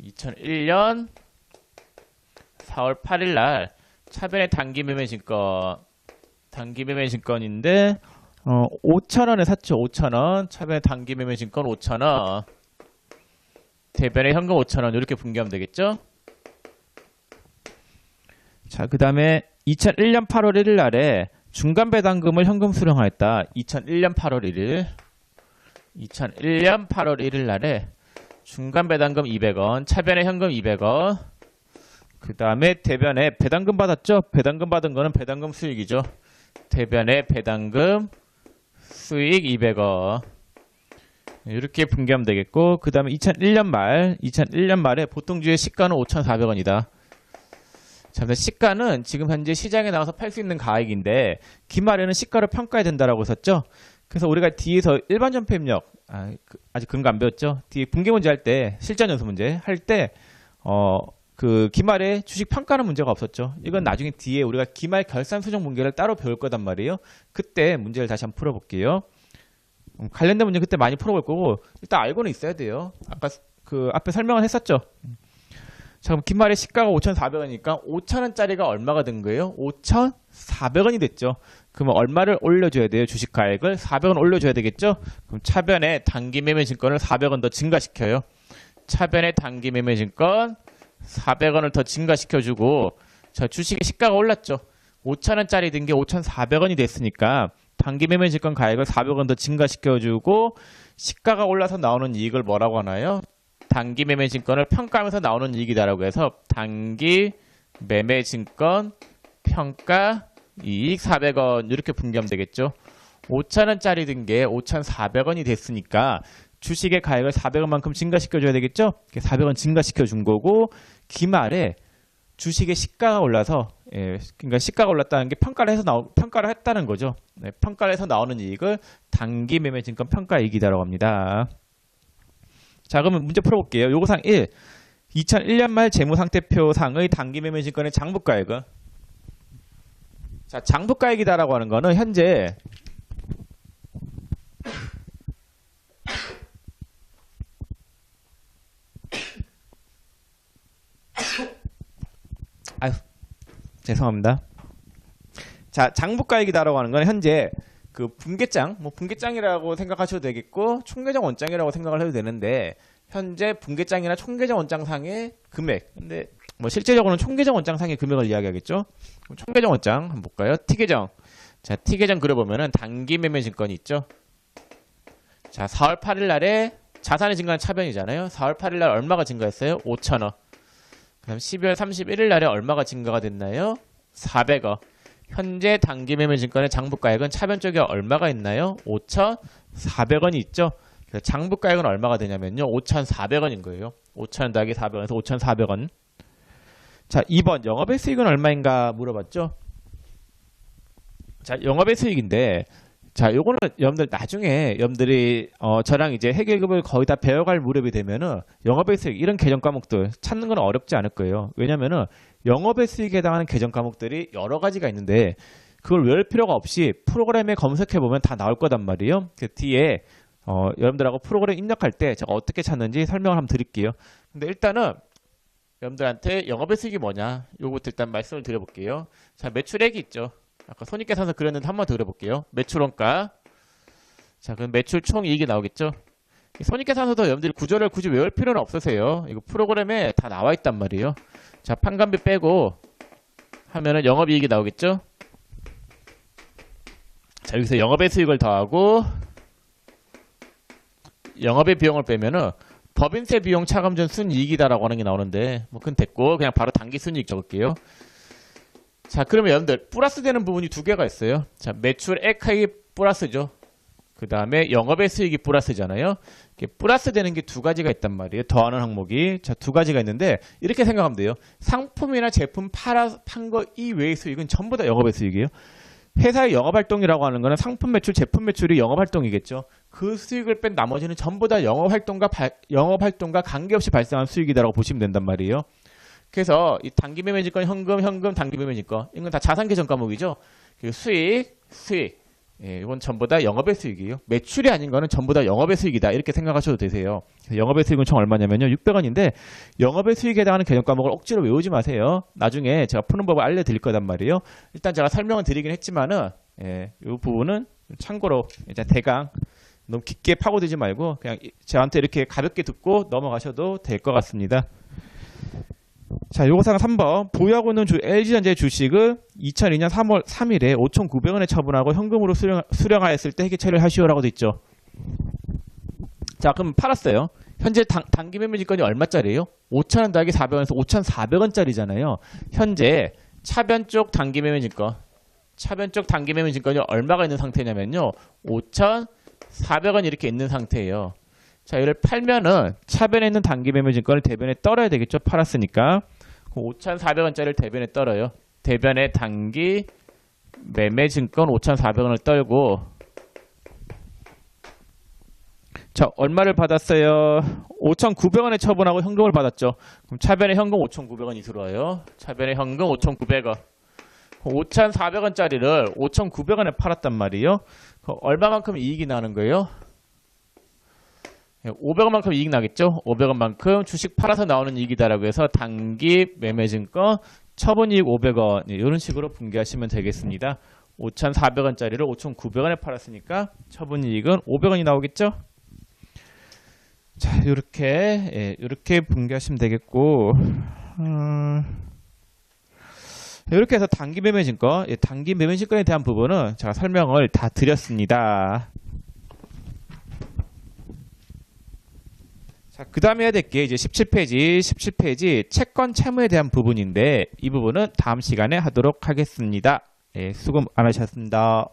2001년 4월 8일 날 차변의 단기 매매 증권인데 5,000원에 샀죠. 5,000원. 차변의 단기 매매 증권 5,000원. 대변의 현금 5,000원 이렇게 분개하면 되겠죠. 자, 그 다음에 2001년 8월 1일 날에 중간 배당금을 현금 수령하였다. 2001년 8월 1일 날에 중간 배당금 200원, 차변에 현금 200원, 그 다음에 대변에 배당금 받았죠? 배당금 받은 거는 배당금 수익이죠. 대변에 배당금 수익 200원. 이렇게 분개하면 되겠고, 그 다음에 2001년 말에 보통주의 시가는 5,400원이다. 자, 시가는 지금 현재 시장에 나와서 팔 수 있는 가액인데 기말에는 시가를 평가해야 된다라고 했었죠. 그래서 우리가 뒤에서 일반 전폐입력 아직 그런 거 안 배웠죠. 뒤에 분개 문제 할 때 실전 연수 문제 할 때 그 기말에 주식 평가는 문제가 없었죠. 이건 나중에 뒤에 우리가 기말 결산 수정 분개를 따로 배울 거단 말이에요. 그때 문제를 다시 한번 풀어볼게요. 관련된 문제 그때 많이 풀어볼 거고 일단 알고는 있어야 돼요. 아까 그 앞에 설명을 했었죠. 자, 그럼 기말에 시가가 5,400원이니까 5,000원짜리가 얼마가 된 거예요? 5,400원이 됐죠. 그러면 얼마를 올려줘야 돼요? 주식가액을 400원 올려줘야 되겠죠? 그럼 차변에 단기 매매 증권을 400원 더 증가시켜요. 차변에 단기 매매 증권 400원을 더 증가시켜주고, 자, 주식의 시가가 올랐죠. 5,000원짜리 든 게 5,400원이 됐으니까 단기 매매 증권 가액을 400원 더 증가시켜주고, 시가가 올라서 나오는 이익을 뭐라고 하나요? 단기 매매 증권을 평가하면서 나오는 이익이다라고 해서 단기 매매 증권 평가 이익 400원 이렇게 분기하면 되겠죠. 5,000원짜리 든 게 5,400원이 됐으니까 주식의 가액을 400원만큼 증가시켜줘야 되겠죠. 400원 증가시켜준 거고, 기말에 주식의 시가가 올라서, 그러니까 시가가 올랐다는 게 평가를 했다는 거죠. 네, 평가를 해서 나오는 이익을 단기 매매 증권 평가 이익이다라고 합니다. 자, 그러면 문제 풀어볼게요. 요거상 1. 2001년 말 재무상태표상의 단기 매매 증권의 장부가액은, 자, 장부가액이다라고 하는 거는 현재 아유, 죄송합니다. 자, 장부가액이다라고 하는 건 현재 그 분계장, 뭐 분계장이라고 생각하셔도 되겠고 총계정 원장이라고 생각을 해도 되는데, 현재 분계장이나 총계정 원장상의 금액, 근데 뭐 실제적으로는 총계정 원장상의 금액을 이야기하겠죠. 총계정 원장 한번 볼까요? T계정. 자, T계정 그려보면은 단기 매매 증권이 있죠. 자, 4월 8일 날에 자산이 증가한 차변이잖아요. 4월 8일 날 얼마가 증가했어요? 5,000원. 그럼 12월 31일 날에 얼마가 증가가 됐나요? 400원. 현재 단기 매매 증권의 장부가액은 차변 쪽에 얼마가 있나요? 5,400원이 있죠. 그래서 장부가액은 얼마가 되냐면요, 5,400원인 거예요. 5,000원 더하기 400원에서 5,400원. 자, 2번 영업의 수익은 얼마인가 물어봤죠. 자, 영업의 수익인데, 자, 요거는 여러분들 나중에 여러분들이 저랑 이제 회계급을 거의 다 배워갈 무렵이 되면은 영업의 수익 이런 계정 과목들 찾는 건 어렵지 않을 거예요. 왜냐면은 영업의 수익에 해당하는 계정 과목들이 여러 가지가 있는데 그걸 외울 필요가 없이 프로그램에 검색해 보면 다 나올 거단 말이에요. 그 뒤에 여러분들하고 프로그램 입력할 때 제가 어떻게 찾는지 설명을 한번 드릴게요. 근데 일단은 여러분들한테 영업의 수익이 뭐냐, 요거부터 일단 말씀을 드려볼게요. 자, 매출액이 있죠. 아까 손익계산서 그렸는데 한 번 더 그려볼게요. 매출원가. 자, 그럼 매출 총이익이 나오겠죠. 손익계산서도 여러분들이 구조를 굳이 외울 필요는 없으세요. 이거 프로그램에 다 나와 있단 말이에요. 자, 판관비 빼고 하면은 영업이익이 나오겠죠. 자, 여기서 영업의 수익을 더하고 영업의 비용을 빼면은 법인세 비용 차감 전 순이익이다라고 하는 게 나오는데, 뭐 그건 됐고 그냥 바로 단기 순이익 적을게요. 자, 그러면 여러분들 플러스 되는 부분이 두 개가 있어요. 자, 매출액이 플러스죠. 그 다음에 영업의 수익이 플러스잖아요. 플러스 되는 게 두 가지가 있단 말이에요. 더하는 항목이. 자, 두 가지가 있는데 이렇게 생각하면 돼요. 상품이나 제품 판 거 이외의 수익은 전부 다 영업의 수익이에요. 회사의 영업활동이라고 하는 거는 상품 매출, 제품 매출이 영업활동이겠죠. 그 수익을 뺀 나머지는 전부 다 영업활동과 관계없이 발생한 수익이다라고 보시면 된단 말이에요. 그래서 이 단기 매매 증권, 현금, 단기 매매 증권, 이건 다 자산 계정 과목이죠. 그리고 수익, 이건 전부 다 영업의 수익이에요. 매출이 아닌 거는 전부 다 영업의 수익이다, 이렇게 생각하셔도 되세요. 영업의 수익은 총 얼마냐면요, 600원인데 영업의 수익에 해당하는 계정 과목을 억지로 외우지 마세요. 나중에 제가 푸는 법을 알려드릴 거단 말이에요. 일단 제가 설명은 드리긴 했지만은 이 부분은 참고로 이제 대강 너무 깊게 파고들지 말고 그냥 저한테 이렇게 가볍게 듣고 넘어가셔도 될 것 같습니다. 자, 요거상 3번. 보유하고 있는 LG전자의 주식을 2002년 3월 3일에 5,900원에 처분하고 현금으로 수령하였을 때 회계 처리를 하시오라고 돼 있죠. 자, 그럼 팔았어요. 현재 단기 매매 증권이 얼마짜리예요? 5,000원 더하기 400원에서 5,400원짜리잖아요. 현재 차변 쪽 단기 매매 증권, 이 얼마가 있는 상태냐면요, 5,400원 이렇게 있는 상태예요. 자, 이를 팔면은 차변에 있는 단기 매매 증권을 대변에 떨어야 되겠죠. 팔았으니까. 5,400원짜리를 대변에 떨어요. 대변에 단기 매매 증권 5,400원을 떨고, 자, 얼마를 받았어요? 5,900원에 처분하고 현금을 받았죠. 그럼 차변에 현금 5,900원이 들어와요. 차변에 현금 5,900원. 5,400원짜리를 5,900원에 팔았단 말이에요. 얼마만큼 이익이 나는 거예요? 500원만큼 이익 나겠죠? 500원만큼 주식 팔아서 나오는 이익이다라고 해서 단기 매매증권 처분이익 500원 이런 식으로 분개하시면 되겠습니다. 5,400원짜리를 5,900원에 팔았으니까 처분이익은 500원이 나오겠죠? 자, 이렇게 분개하시면 되겠고, 이렇게 해서 단기 매매증권, 단기 매매증권에 대한 부분은 제가 설명을 다 드렸습니다. 자, 그 다음에 해야 될 게 이제 17페이지 채권 채무에 대한 부분인데 이 부분은 다음 시간에 하도록 하겠습니다. 수고 많으셨습니다.